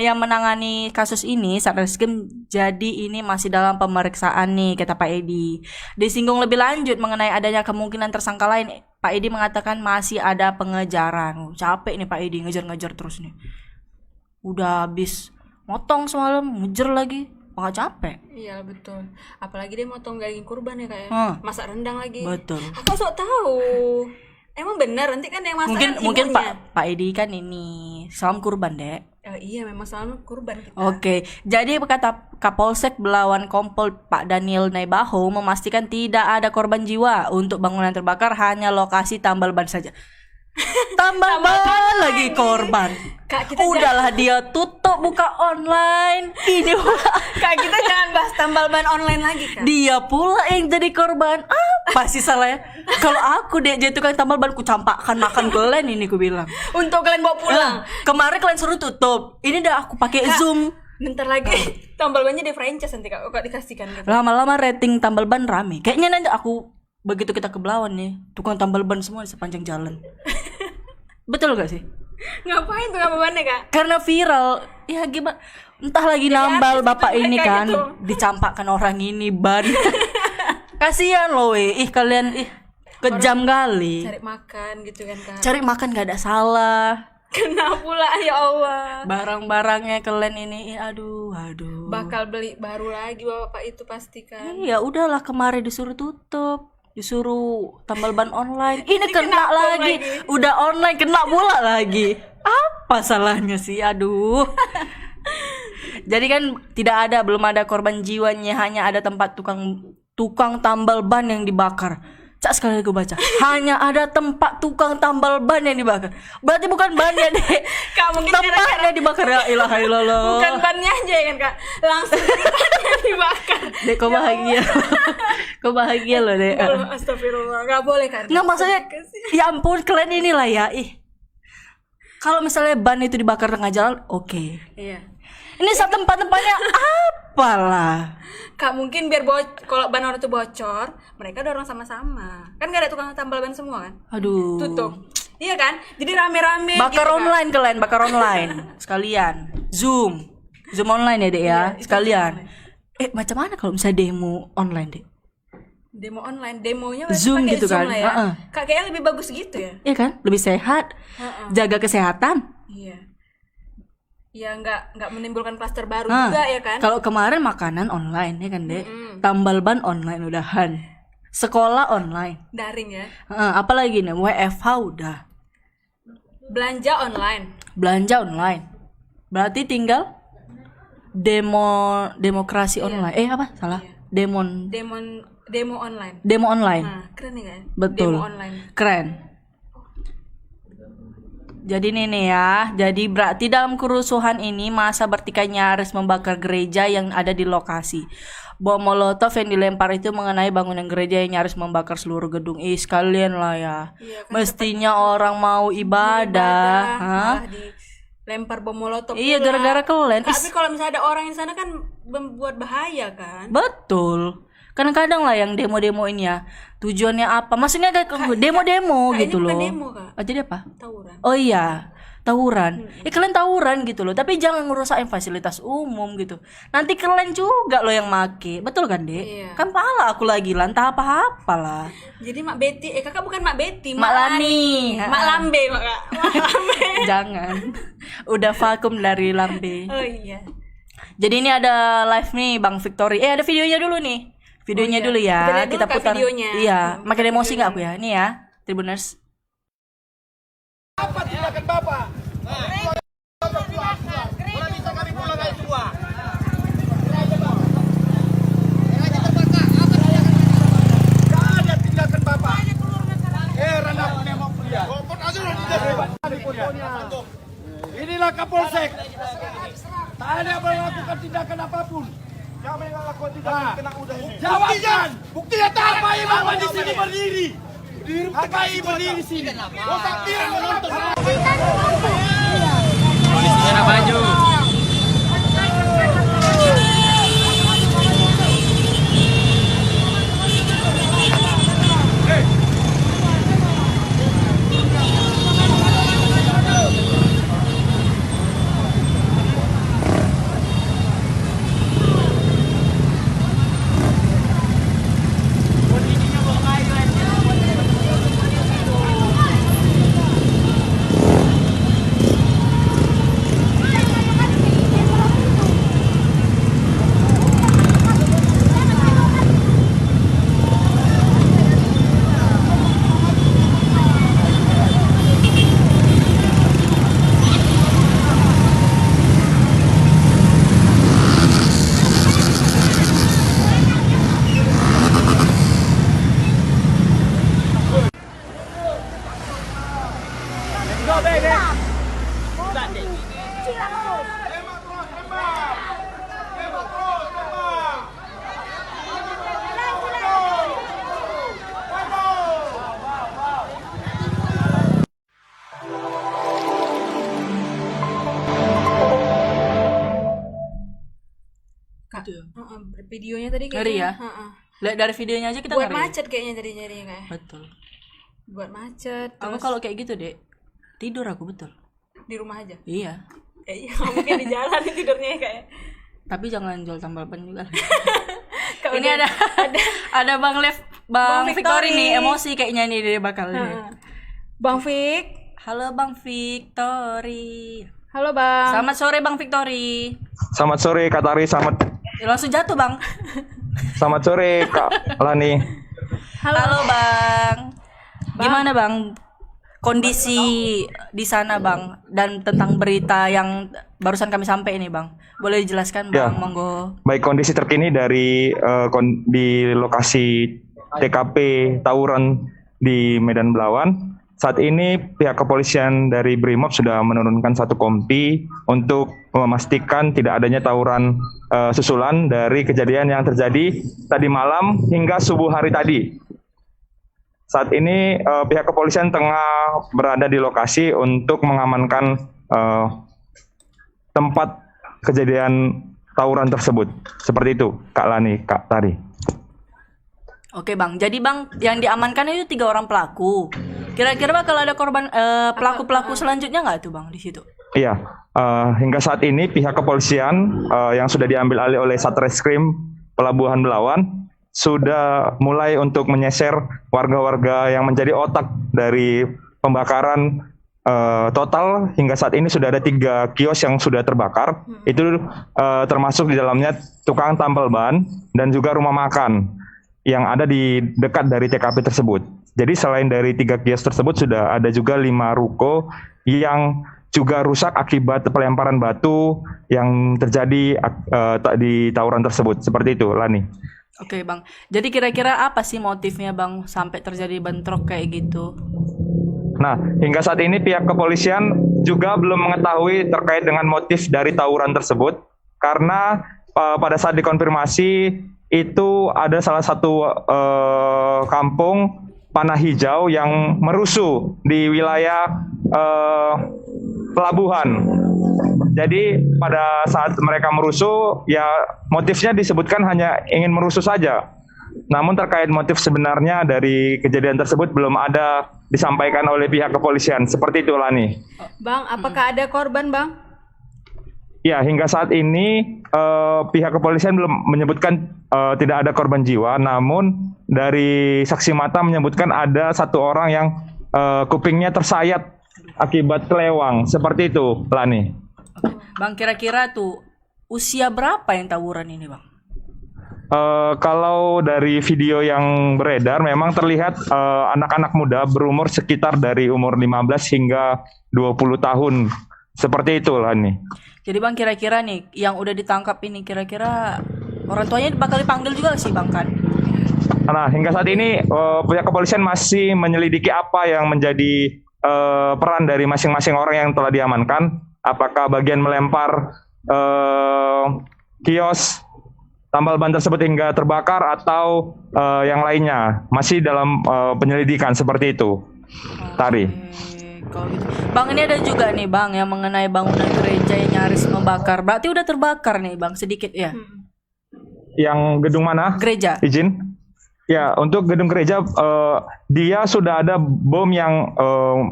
yang menangani kasus ini Satreskrim, jadi ini masih dalam pemeriksaan nih kata Pak Edi. Disinggung lebih lanjut mengenai adanya kemungkinan tersangka lain. Pak Edi mengatakan masih ada pengejaran. Capek nih Pak Edi ngejar-ngejar terus nih. Udah habis motong semalam, ngejar lagi. Nggak capek. Iya betul. Apalagi dia motong daging kurban ya Kak ya. Hmm. Masak rendang lagi. Betul. Aku sok tahu. Emang benar nanti kan yang masak Mungkin ibunya. Pak Edi kan ini salam kurban, Dek. Iya memang selalu kurban kita. Oke, jadi kata Kapolsek Belawan Kompol Pak Daniel Naibaho memastikan tidak ada korban jiwa untuk bangunan terbakar, hanya lokasi tambal ban saja. Tambal ban lagi korban. Kak, kita Udahlah dia tutup buka online. Ini Kak kita jangan bahas tambal ban online lagi Kak. dia pula yang jadi korban. Apa sih salahnya? Kalau aku deh jadi tukang tambal ban, ku campakkan makan kalian ini ku bilang. Untuk kalian bawa pulang. Kemarin kalian suruh tutup. Ini dah aku pakai Kak, Zoom. Bentar lagi tambal bannya di franchise nanti Kak dikasihkan gitu. Lama-lama rating tambal ban rame. Kayaknya nanti aku begitu kita ke Belawan nih, tukang tambal ban semua di sepanjang jalan. Betul gak sih? Ngapain tuh ngapain Kak? Karena viral. Ya gimana? Entah lagi nambal artis bapak itu ini kayak kan gitu. dicampakkan orang ini ban. Kasihan loh kalian kejam kali. Cari makan gitu kan Kak. Cari makan gak ada salah. Kena pula ya Allah. Barang-barangnya kalian ini aduh. Bakal beli baru lagi bapak itu pasti kan. Ya udahlah, kemarin disuruh tutup, disuruh tambal ban online. Ini kena bom lagi. Udah online kena pula lagi. Apa salahnya sih? Aduh. Jadi kan belum ada korban jiwanya, hanya ada tempat tukang tambal ban yang dibakar. Cak sekali gue baca, hanya ada tempat tukang tambal ban yang dibakar. Berarti bukan bannya deh. Kak mungkin Tempatnya dibakar, ya ilaha illallah. bukan bannya aja ya kan Kak. Langsung tempatnya dibakar. Dek, kau bahagia. Kau bahagia loh, Dek. Astagfirullah, nggak boleh kan? Nggak, maksudnya ya ampun, kalian inilah ya. Kalau misalnya ban itu dibakar tengah jalan, oke. Iya. Ini saat tempatnya apalah. Kak mungkin biar kalau ban orang itu bocor, mereka dorong sama-sama. Kan gak ada tukang tambal ban semua kan? Aduh. Tutup. Iya kan? Jadi rame-rame Bakar gitu, online kalian, bakar online. Sekalian. Zoom online ya, Dek ya. Iya, itu Sekalian. Zoom Macam mana kalau misalnya demo online, Dek? Demo online, demonya berarti Zoom pakai gitu Zoom kan? lah ya. Heeh. Kak kayaknya lebih bagus gitu ya. Iya kan? Lebih sehat. Jaga kesehatan. Iya. Ya nggak menimbulkan klaster baru Nah, juga ya kan? kalau kemarin makanan online ya kan, Dek. Tambal ban online udahan. Sekolah online. Daring ya. Apalagi nih WFH udah. Belanja online. Belanja online. Berarti tinggal demokrasi online. Apa? Salah. Demo online. Demo online. Nah, keren nih kan? Betul. Demo online. Keren. Jadi nih ya, jadi berarti dalam kerusuhan ini masa bertikai nyaris membakar gereja yang ada di lokasi. Bom molotov yang dilempar itu mengenai bangunan gereja yang nyaris membakar seluruh gedung. Sekalian lah ya. Iya, kan Mestinya orang mau ibadah. Hah? malah dilempar bom molotov. Iya, pula. gara-gara kalian. Tapi kalau misalnya ada orang di sana kan membuat bahaya kan? Betul. Kadang-kadang lah yang demo-demo ini ya, tujuannya apa? Maksudnya kayak demo-demo Kak, gitu ini loh. bukan demo, Kak. Jadi apa? Tawuran. Oh iya, tawuran. Kalian tawuran gitu loh, tapi jangan ngerusakin fasilitas umum gitu. Nanti kalian juga loh yang make. Betul kan, Dek? Iya. Kan pala aku lagi lah, entah apa-apa lah. Jadi Mak Betty, kakak bukan Mak Betty, Mak Lani. Mak Lambe, Kak. Mak Lambe. Jangan. Udah vakum dari lambe. Oh iya. Jadi ini ada live nih Bang Victory. Ada videonya dulu nih. Videonya iya. dulu ya. Kita lihat dulu, Kak, putar. videonya. Iya, Kita makin putar emosi nggak aku videonya. ya? Ini ya, Tribuners. Apa tindakan Bapak? Orang bisa kami pulang dari semua. Gak ada tindakan Bapak. Rendah menembak pria. Inilah Kapolsek. Tak ada yang melakukan tindakan apapun. Siapa yang melakukan tindakan kena udah ini? Jawabkan. Buktinya apa Bapak di sini berdiri? Apa berdiri di sini? Otak dia menonton. Polisinya nak maju. Kak, videonya tadi kayaknya. Ngeri ya? Lihat dari videonya aja kita Buat ngeri. macet kayaknya jadinya kayak. Betul. Buat macet. Aku kalau kayak gitu, Dek, tidur aku betul. Di rumah aja. Iya. Iya, mungkin di jalan tidurnya kayak. Tapi jangan jual tambal ban juga. Kalau Ini udah- ada Bang Bang Victory Victory nih, emosi kayaknya nih dia bakal nih. Bang Vic. Halo Bang Victory. Halo Bang. Selamat sore Bang Victory. Selamat sore Kak Tari, Langsung jatuh Bang. selamat sore Kak Lani. Halo Bang. Gimana Bang kondisi di sana Bang, dan tentang berita yang barusan kami sampai ini Bang? Boleh dijelaskan Bang? Ya. Monggo. Baik, kondisi terkini dari di lokasi TKP tawuran di Medan Belawan. Saat ini pihak kepolisian dari Brimob sudah menurunkan satu kompi untuk memastikan tidak adanya tawuran susulan dari kejadian yang terjadi tadi malam hingga subuh hari tadi. Saat ini pihak kepolisian tengah berada di lokasi untuk mengamankan tempat kejadian tawuran tersebut. Seperti itu, Kak Lani, Kak Tari. Oke Bang, jadi Bang yang diamankan itu 3 orang pelaku. Kira-kira bakal ada korban pelaku-pelaku selanjutnya nggak tuh Bang di situ? Iya, hingga saat ini pihak kepolisian yang sudah diambil alih oleh Satreskrim Pelabuhan Belawan sudah mulai untuk menyeser warga-warga yang menjadi otak dari pembakaran. Total hingga saat ini sudah ada 3 kios yang sudah terbakar. Itu termasuk di dalamnya tukang tambal ban dan juga rumah makan yang ada di dekat dari TKP tersebut. Jadi selain dari 3 kios tersebut sudah ada juga 5 ruko yang juga rusak akibat pelemparan batu yang terjadi di tawuran tersebut. Seperti itu, Lani. Oke Bang, jadi kira-kira apa sih motifnya Bang sampai terjadi bentrok kayak gitu? Nah, hingga saat ini pihak kepolisian juga belum mengetahui terkait dengan motif dari tawuran tersebut karena pada saat dikonfirmasi itu ada salah satu kampung panah hijau yang merusuh di wilayah pelabuhan. Jadi pada saat mereka merusuh, ya motifnya disebutkan hanya ingin merusuh saja. Namun terkait motif sebenarnya dari kejadian tersebut belum ada disampaikan oleh pihak kepolisian. Seperti itu, Lani. Bang, apakah ada korban Bang? Ya, hingga saat ini pihak kepolisian belum menyebutkan tidak ada korban jiwa. Namun dari saksi mata menyebutkan ada 1 orang yang kupingnya tersayat akibat kelewang. Seperti itu, Lani. Bang, kira-kira tuh usia berapa yang tawuran ini Bang? Kalau dari video yang beredar memang terlihat anak-anak muda berumur sekitar dari umur 15 hingga 20 tahun. Seperti itu lah nih. Jadi Bang kira-kira nih yang udah ditangkap ini kira-kira orang tuanya bakal dipanggil juga sih Bang kan? Nah, hingga saat ini pihak kepolisian masih menyelidiki apa yang menjadi peran dari masing-masing orang yang telah diamankan. Apakah bagian melempar kios tambal ban tersebut hingga terbakar atau yang lainnya, masih dalam penyelidikan seperti itu. Tari. Kalau gitu. Bang, ini ada juga nih Bang yang mengenai bangunan gereja yang nyaris membakar. Berarti udah terbakar nih Bang sedikit ya? Yang gedung mana? Gereja. Izin. Ya, untuk gedung gereja dia sudah ada bom yang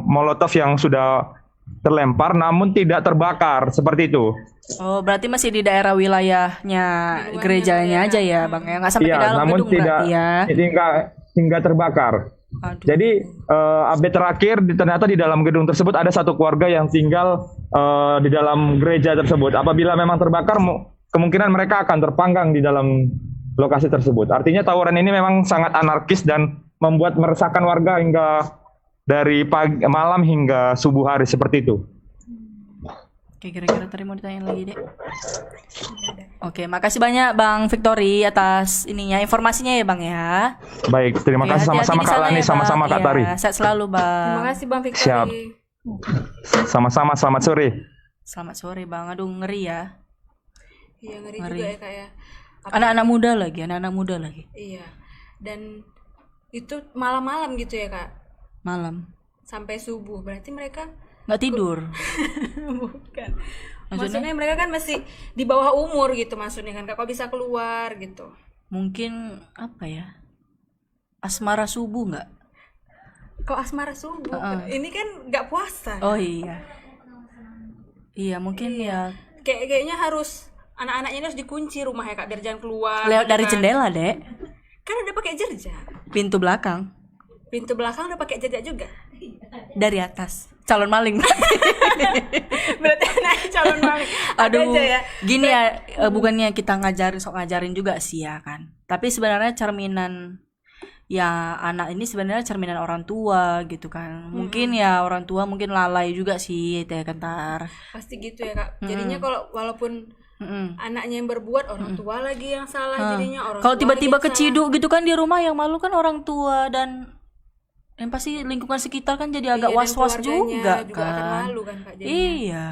molotov yang sudah terlempar namun tidak terbakar seperti itu. Oh, berarti masih di daerah wilayahnya gerejanya aja ya Bang ya, nggak sampai ke dalam namun gedung tidak berarti ya. hingga terbakar. Aduh. Jadi update terakhir ternyata di dalam gedung tersebut ada 1 keluarga yang tinggal di dalam gereja tersebut. Apabila memang terbakar kemungkinan mereka akan terpanggang di dalam lokasi tersebut. Artinya tawuran ini memang sangat anarkis dan membuat meresahkan warga hingga dari malam hingga subuh hari seperti itu. Oke, kira-kira tadi mau ditanya lagi dek. Oke, makasih banyak Bang Victory atas ininya informasinya ya Bang ya. Baik, terima Ya, kasih hati-hati sama-sama di Kak sana Lani, ya, sama-sama Bang. Kak Tari. Iya, sehat selalu Bang. Terima kasih Bang Victory. Siap. Sama-sama, selamat sore. Selamat sore Bang, aduh ngeri ya. Iya, ngeri Ngeri. juga ya Kak ya. Anak-anak muda lagi. Iya. Dan itu malam-malam gitu ya Kak. Malam. Sampai subuh. Berarti mereka Nggak tidur. bukan. Maksudnya? Maksudnya mereka kan masih di bawah umur gitu maksudnya kan. Kok bisa keluar gitu. Mungkin apa ya? Asmara subuh nggak? Kok asmara subuh? Ini kan nggak puasa. Oh iya. Iya, mungkin ya Kayaknya harus anak-anaknya ini harus dikunci rumahnya Kak biar jangan keluar. lewat dari kan. jendela, Dek. Kan udah pakai jerjak. Pintu belakang. Pintu belakang udah pakai jerjak juga. Dari atas. Calon maling. Berarti anaknya calon maling. Ada Aduh, aja ya. gini ya, bukannya kita sok ngajarin juga sih ya kan. Tapi sebenarnya cerminan ya anak ini sebenarnya cerminan orang tua gitu kan. Mungkin ya orang tua mungkin lalai juga sih Teh Kentar. Pasti gitu ya Kak. Jadinya kalau walaupun anaknya yang berbuat, orang tua lagi yang salah jadinya orang Kalau tua tiba-tiba lagi yang keciduk gitu kan di rumah, yang malu kan orang tua dan yang pasti lingkungan sekitar kan jadi agak Iya, dan was-was keluarganya juga akan kan. malu kan Kak jadinya. Iya.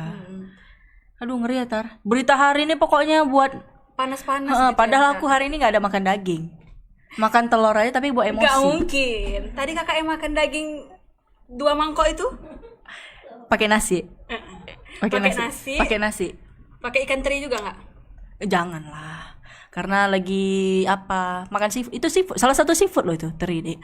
Aduh ngeri ya Tar. Berita hari ini pokoknya buat Panas-panas Heeh, gitu padahal ya, aku Kak. hari ini nggak ada makan daging. Makan telur aja tapi buat emosi. Gak mungkin. Tadi kakak yang makan daging 2 mangkok itu Pakai nasi. Pakai Pakai nasi. nasi. Pakai nasi. pakai ikan teri juga nggak? Janganlah. Karena lagi apa? Makan seafood. Itu seafood. Salah satu seafood loh itu, teri deh.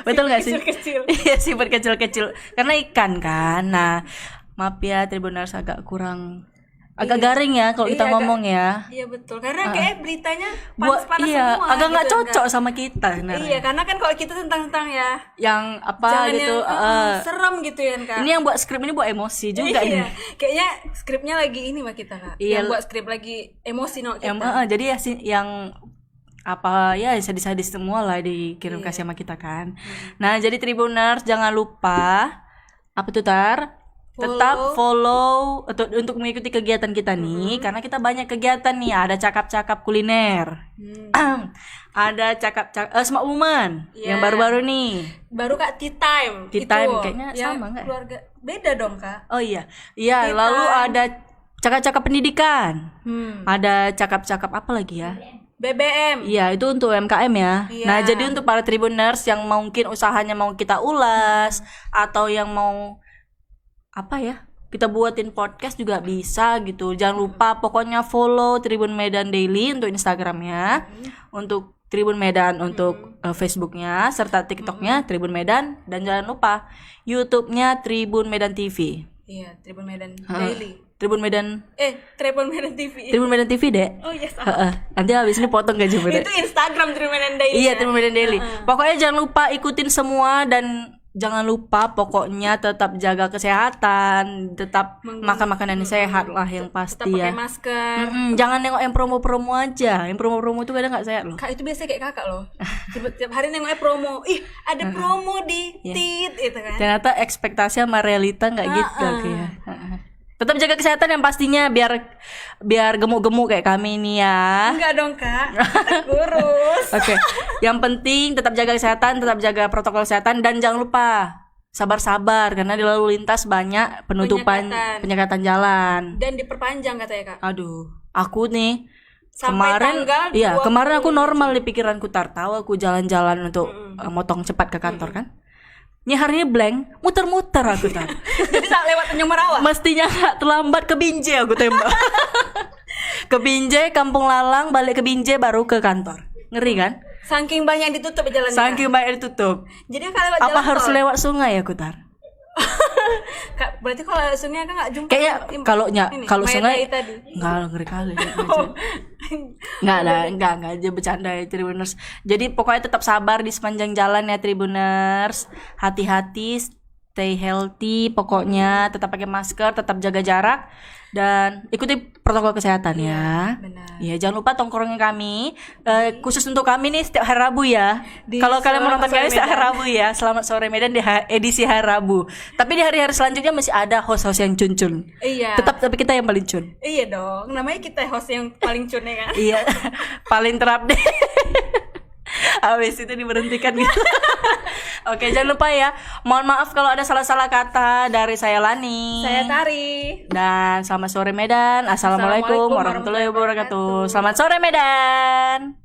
Betul nggak sih? Kecil-kecil. Iya, seafood kecil-kecil. Karena ikan kan. Nah, maaf ya Tribuners agak kurang agak garing ya kalau kita Iya, ngomong ya. Iya betul. Karena kayak beritanya Buat panas-panas iya, semua. agak nggak gitu, cocok Kak. sama kita sebenarnya. Iya, karena kan kalau kita tentang ya Yang apa jangan gitu. yang serem gitu ya Kak. Ini yang buat skrip ini buat emosi juga ini. Iya, kayaknya skripnya lagi ini mah kita Kak. Iya. Yang buat skrip lagi emosi no kita. Jadi ya sih yang apa ya sadis-sadis semua lah dikirim Iya. kasih sama kita kan. Nah, jadi Tribuners jangan lupa apa tuh Tar? Tetap follow untuk mengikuti kegiatan kita nih karena kita banyak kegiatan nih, ada cakap-cakap kuliner. Ada cakap-cakap Smart Woman yang baru-baru nih. Baru Kak Tea Time. Tea itu. Time, kayaknya Yang sama nggak? Keluarga beda dong Kak. Oh iya. Iya, Tea lalu Time. ada cakap-cakap pendidikan. Ada cakap-cakap apa lagi ya? BBM. Iya, itu untuk UMKM ya. Iya. Nah, jadi untuk para Tribuners yang mungkin usahanya mau kita ulas atau yang mau apa ya? Kita buatin podcast juga bisa gitu. Jangan lupa pokoknya follow Tribun Medan Daily untuk Instagramnya, untuk Tribun Medan untuk Facebooknya, serta TikToknya Tribun Medan, dan jangan lupa YouTube-nya Tribun Medan TV. Iya, Tribun Medan Daily. Tribun Medan Tribun Medan TV. Tribun Medan TV deh. Oh iya salah. Nanti habis ini potong gaji Itu Instagram Tribun Medan Daily. Iya, ya? Tribun Medan Daily. Pokoknya jangan lupa ikutin semua dan jangan lupa pokoknya tetap jaga kesehatan, tetap makan makanan yang sehat lah yang Tetap pasti pakai ya. masker. Jangan nengok yang promo-promo aja. Yang promo-promo itu kadang nggak sehat loh. Kak itu biasa kayak kakak loh. Tiap hari nengoknya promo. Ih, ada promo di Iya. Tit itu kan. Ternyata ekspektasi sama realita nggak gitu ya. Tetap jaga kesehatan yang pastinya biar gemuk-gemuk kayak kami ini ya. Enggak dong Kak. Kurus. Oke. Yang penting tetap jaga kesehatan, tetap jaga protokol kesehatan dan jangan lupa sabar-sabar karena di lalu lintas banyak penutupan penyekatan jalan. Dan diperpanjang katanya Kak. Aduh, aku nih Sampai kemarin tanggal iya, 20. kemarin aku normal di pikiranku tahu aku jalan-jalan untuk motong cepat ke kantor kan. Ini hari ini blank, muter-muter aku tar. Jadi saat lewat Tanjung Merawat. Mestinya nggak terlambat ke Binjai aku tembak. Ke Binjai, Kampung Lalang, balik ke Binjai baru ke kantor. Ngeri kan? Saking banyak yang ditutup jalannya. Saking banyak ditutup. Jadi Kak lewat Apa jalan harus tol. lewat sungai ya Kutar? Kak, berarti kalau lewat sungai kan nggak jumpa. Kayaknya kalau Mayat sungai bayi tadi. nggak ngeri kali. Nggak lah, nggak aja bercanda ya Tribuners. Jadi pokoknya tetap sabar di sepanjang jalan ya Tribuners. Hati-hati, stay healthy. Pokoknya tetap pakai masker, tetap jaga jarak dan ikuti protokol kesehatan ya. Benar. Ya jangan lupa tongkrongin kami. Khusus untuk kami nih setiap hari Rabu ya. Kalau kalian mau nonton kami setiap hari Rabu ya. Selamat sore Medan di edisi hari Rabu. Tapi di hari-hari selanjutnya masih ada host-host yang cun-cun. Iya. Tetap tapi kita yang paling cun. Iya dong. Namanya kita host yang paling cun ya kan. Iya, paling terupdate. Habis itu diberhentikan gitu. Oke, jangan lupa ya. Mohon maaf kalau ada salah-salah kata dari saya Lani. Saya Tari. Dan selamat sore Medan. Assalamualaikum warahmatullahi wabarakatuh. Selamat sore Medan.